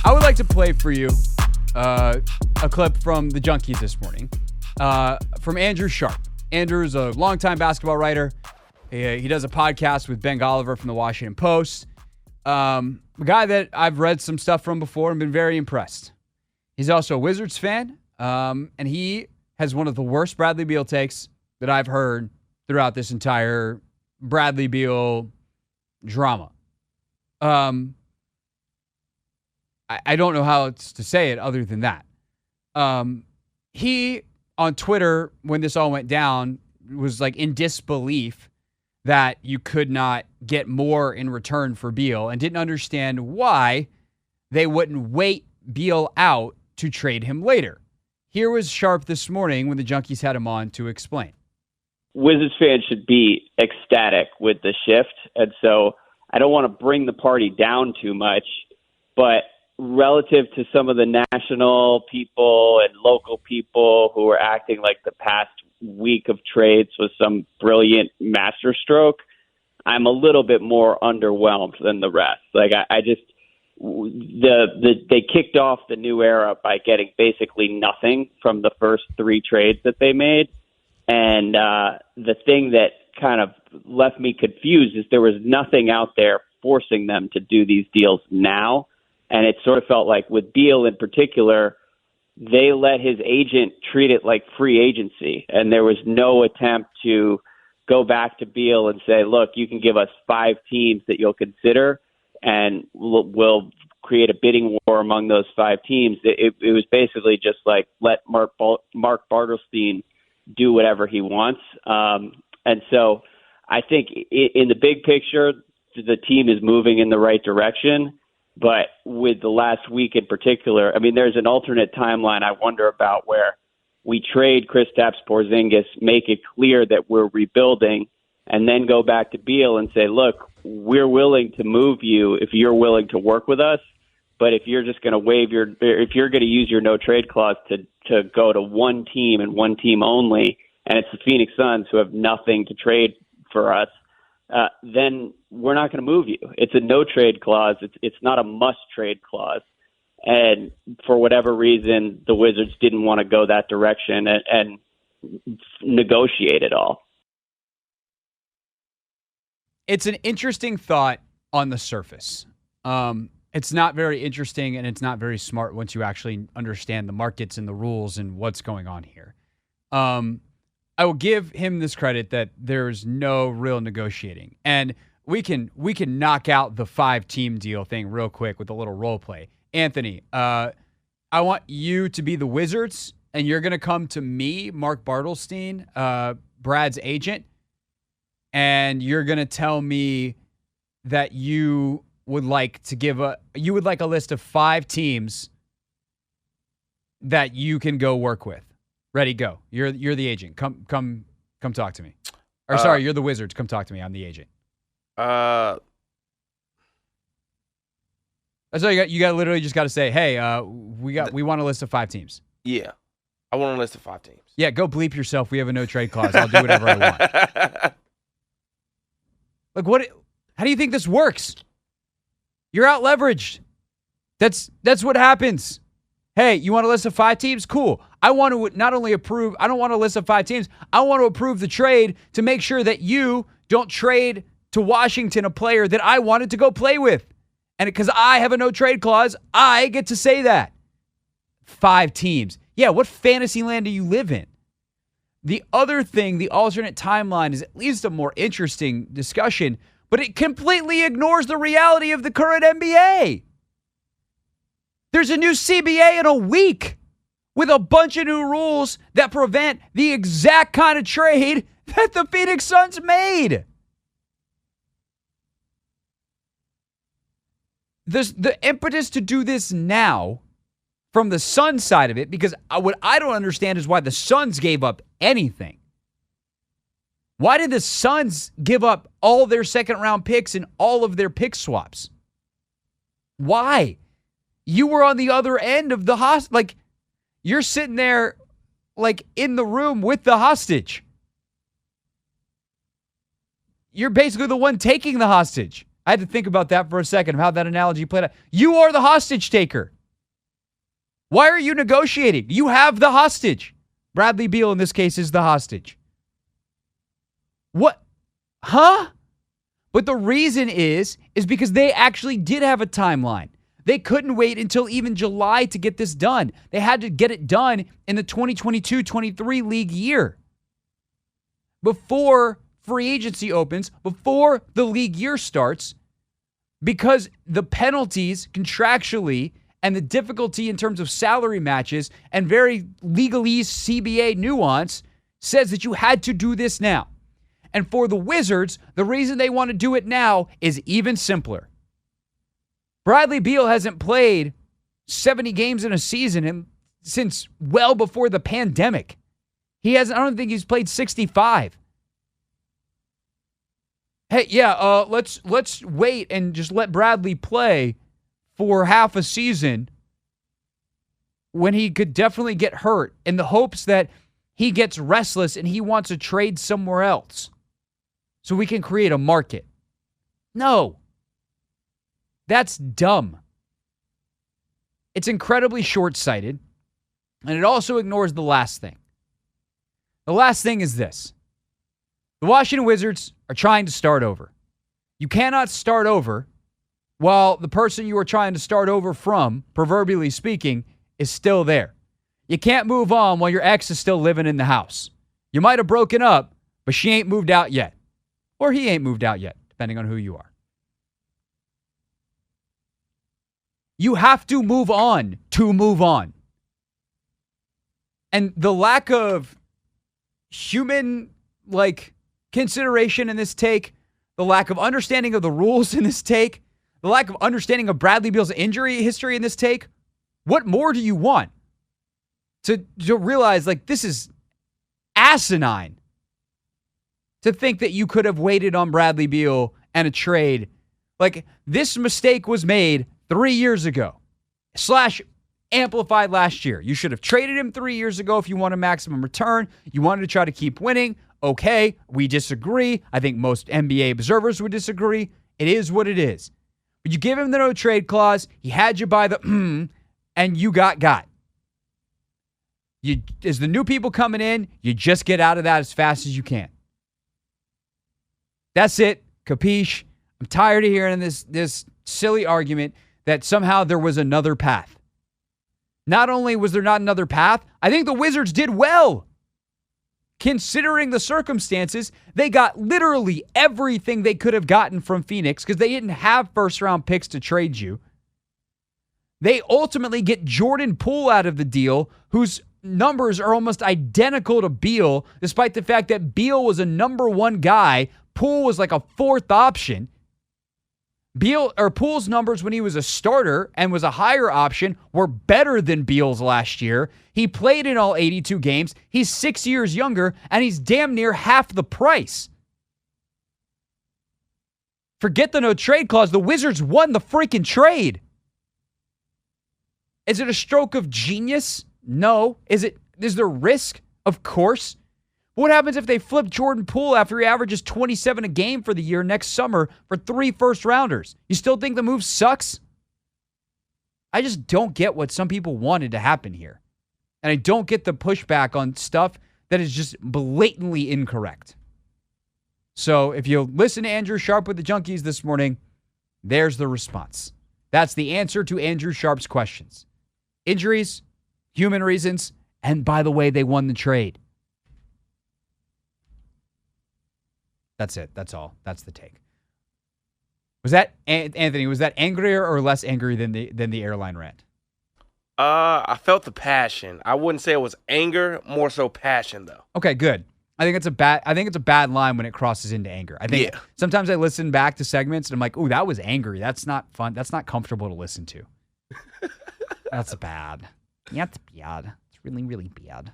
I would like to play for you a clip from the Junkies this morning from Andrew Sharp. Andrew's a longtime basketball writer. He does a podcast with Ben Golliver from the Washington Post. A guy that I've read some stuff from before and been very impressed. He's also a Wizards fan, and he has one of the worst Bradley Beal takes that I've heard throughout this entire Bradley Beal drama. I don't know how else to say it other than that. He, on Twitter, when this all went down, was like in disbelief that you could not get more in return for Beal and didn't understand why they wouldn't wait Beal out to trade him later. Here was Sharp this morning when the Junkies had him on to explain. Wizards fans should be ecstatic with the shift, and so I don't want to bring the party down too much, but relative to some of the national people and local people who are acting like the past week of trades was some brilliant masterstroke, I'm a little bit more underwhelmed than the rest. Like I just they kicked off the new era by getting basically nothing from the first three trades that they made, and the thing that kind of left me confused is there was nothing out there forcing them to do these deals now. And it sort of felt like with Beal in particular, they let his agent treat it like free agency. And there was no attempt to go back to Beal and say, look, you can give us 5 teams that you'll consider, and we'll create a bidding war among those 5 teams. It was basically just like let Mark Bartelstein do whatever he wants. And so I think in the big picture, the team is moving in the right direction. But with the last week in particular, I mean, there's an alternate timeline I wonder about where we trade Kristaps Porzingis, make it clear that we're rebuilding, and then go back to Beal and say, look, we're willing to move you if you're willing to work with us. But if you're just going to if you're going to use your no trade clause to go to one team and one team only, and it's the Phoenix Suns who have nothing to trade for us, then we're not going to move you. It's a no-trade clause. It's not a must-trade clause. And for whatever reason, the Wizards didn't want to go that direction and negotiate it all. It's an interesting thought on the surface. It's not very interesting, and it's not very smart once you actually understand the markets and the rules and what's going on here. I will give him this credit that there's no real negotiating. And we can knock out the 5-team deal thing real quick with a little role play. Anthony, I want you to be the Wizards, and you're going to come to me, Mark Bartelstein, Brad's agent, and you're going to tell me that you would like a list of 5 teams that you can go work with. Ready, go. You're the agent. Come talk to me. Or sorry, you're the Wizards. Come talk to me. I'm the agent. That's all you got. You got literally just got to say, hey, we want a list of 5 teams. Yeah, I want a list of 5 teams. Yeah, go bleep yourself. We have a no trade clause. I'll do whatever I want. Like what? How do you think this works? You're out leveraged. That's what happens. Hey, you want a list of 5 teams? Cool. I want to not only approve, I don't want a list of 5 teams. I want to approve the trade to make sure that you don't trade to Washington a player that I wanted to go play with. And because I have a no trade clause, I get to say that. 5 teams. Yeah, what fantasy land do you live in? The other thing, the alternate timeline, is at least a more interesting discussion, but it completely ignores the reality of the current NBA. There's a new CBA in a week with a bunch of new rules that prevent the exact kind of trade that the Phoenix Suns made. The impetus to do this now from the Suns side of it, because what I don't understand is why the Suns gave up anything. Why did the Suns give up all their second-round picks and all of their pick swaps? Why? You were on the other end of the hostage. Like, you're sitting there, like, in the room with the hostage. You're basically the one taking the hostage. I had to think about that for a second of how that analogy played out. You are the hostage taker. Why are you negotiating? You have the hostage. Bradley Beal in this case is the hostage. What? Huh? But the reason is because they actually did have a timeline. They couldn't wait until even July to get this done. They had to get it done in the 2022-23 league year. Before free agency opens, before the league year starts, because the penalties contractually and the difficulty in terms of salary matches and very legalese CBA nuance says that you had to do this now. And for the Wizards, the reason they want to do it now is even simpler. Bradley Beal hasn't played 70 games in a season since well before the pandemic. I don't think he's played 65. Hey, yeah, let's wait and just let Bradley play for half a season when he could definitely get hurt in the hopes that he gets restless and he wants to trade somewhere else so we can create a market. No. That's dumb. It's incredibly short-sighted, and it also ignores the last thing. The last thing is this. The Washington Wizards are trying to start over. You cannot start over while the person you are trying to start over from, proverbially speaking, is still there. You can't move on while your ex is still living in the house. You might have broken up, but she ain't moved out yet. Or he ain't moved out yet, depending on who you are. You have to move on to move on. And the lack of human, consideration in this take, the lack of understanding of the rules in this take, the lack of understanding of Bradley Beal's injury history in this take, what more do you want? To realize, this is asinine. To think that you could have waited on Bradley Beal and a trade. This mistake was made 3 years ago. / amplified last year. You should have traded him 3 years ago if you want a maximum return. You wanted to try to keep winning. Okay, we disagree. I think most NBA observers would disagree. It is what it is. But you give him the no trade clause. He had you by the and you got. As the new people coming in, you just get out of that as fast as you can. That's it. Capiche? I'm tired of hearing this silly argument that somehow there was another path. Not only was there not another path, I think the Wizards did well. Considering the circumstances, they got literally everything they could have gotten from Phoenix because they didn't have first-round picks to trade you. They ultimately get Jordan Poole out of the deal, whose numbers are almost identical to Beal, despite the fact that Beal was a number one guy. Poole was like a fourth option. Poole's numbers when he was a starter and was a higher option were better than Beal's last year. He played in all 82 games. He's 6 years younger, and he's damn near half the price. Forget the no trade clause. The Wizards won the freaking trade. Is it a stroke of genius? No. Is there risk? Of course. What happens if they flip Jordan Poole after he averages 27 a game for the year next summer for 3 first-rounders? You still think the move sucks? I just don't get what some people wanted to happen here. And I don't get the pushback on stuff that is just blatantly incorrect. So if you listen to Andrew Sharp with the Junkies this morning, there's the response. That's the answer to Andrew Sharp's questions. Injuries, human reasons, and by the way, they won the trade. That's it. That's all. That's the take. Was that, Anthony, was that angrier or less angry than the airline rant? I felt the passion. I wouldn't say it was anger, more so passion though. Okay, good. I think it's a bad line when it crosses into anger. I think sometimes I listen back to segments and I'm like, "Ooh, that was angry. That's not fun. That's not comfortable to listen to." That's bad. Yeah, it's bad. It's really, really bad.